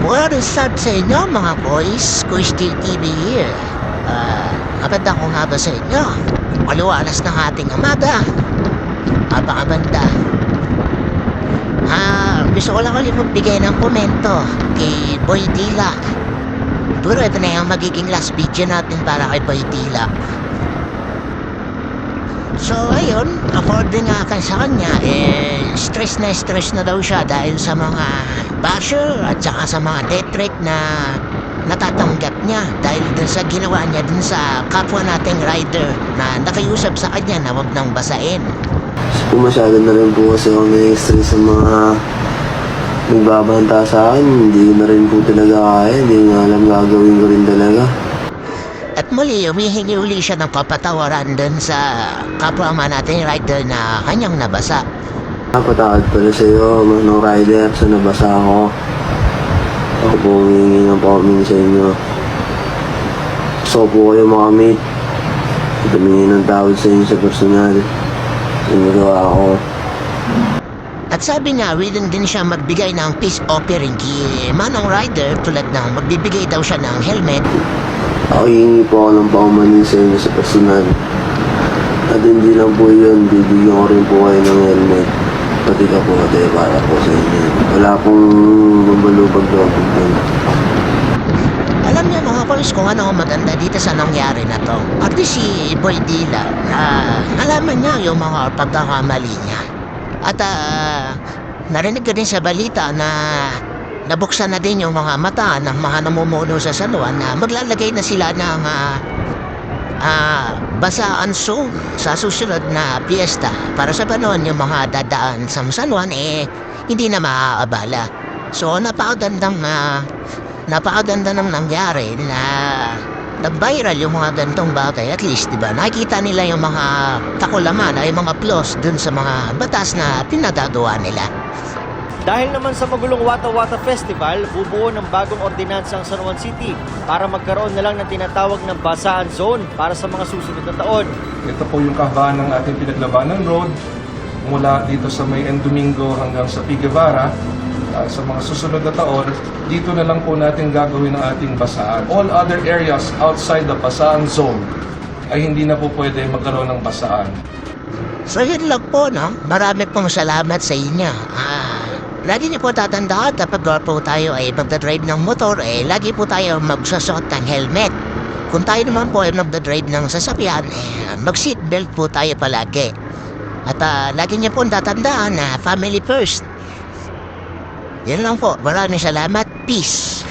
What is up sa inyo mga boys? Kuya Steel TV here. Maganda ko nga ba sa inyo? Maluwalas ng ating umaga. Mapakabanda. Gusto ko lang ulit magbigay ng komento kay Boy Dila. Pero ito na yung magiging last video natin para kay Boy Dila. So ayun, according nga sa kanya, stress na daw siya dahil sa mga basher at saka sa mga death threat na natatanggap niya dahil dun sa ginawa niya dun sa kapwa nating rider na nakiusap sa kanya na wag nang basain. Kung masyado na rin po kasi ako na-stress sa mga nagbabanta sa akin, hindi na rin po talaga kaya, hindi nga alam gagawin ko rin talaga. At muli, humihingi uli siya ng kapatawaran dun sa kapwa nating rider na kanyang nabasa. Napatawad pala sa iyo, manong rider, sa nabasa ako. Ako po humingi ng paumin sa inyo. Gusto ko po kayo makamit. Humingi ng tawad sa inyo sa personal. Ginagawa ako. At sabi nga, willing din siya magbigay ng peace offering kay manong rider tulad ng magbibigay daw siya ng helmet. Ako hihingi po ako ng paumanin sa inyo sa personal. At hindi lang po yun, bibigyan ko rin po kayo ng helmet. Pati ka po kayo para po sa inyo. Wala pong mabalubag daw po dun. Alam niyo mga boys kung ano ang maganda dito sa nangyari na to. At least si Boy Dila, nalaman niya yung mga pagkakamali niya. At narinig ko din sa balita na nabuksan na din yung mga mata ng mga namumuno sa San Juan na maglalagay na sila ng basaan zone sa susunod na piyesta para sa panon yung mga dadaan sa San Juan hindi na maaabala. So napakaganda nang nangyari na nag-viral yung mga gantong bagay. At least, diba, nakikita nila yung mga kakulaman ay mga plus dun sa mga batas na pinagagawa nila. Dahil naman sa magulong Wata Wata Festival, bubuo ng bagong ordinansa ang San Juan City para magkaroon na lang ng tinatawag na basaan zone para sa mga susunod na taon. Ito po yung kahabaan ng ating pinaglabanan road mula dito sa May and Domingo hanggang sa P. Guevara. Sa mga susunod na taon, dito na lang po natin gagawin ang ating basaan. All other areas outside the basaan zone ay hindi na po pwede magkaroon ng basaan. So yun lang po, no? Marami pong salamat sa inyo. Lagi niyo po tatandaan kapag po tayo ay magdadrive ng motor, lagi po tayo magsasot ng helmet. Kung tayo naman po ay magdadrive ng sasakyan, mag-seatbelt po tayo palagi. At lagi niyo po tatandaan na family first. Yan lang po. Maraming salamat. Peace.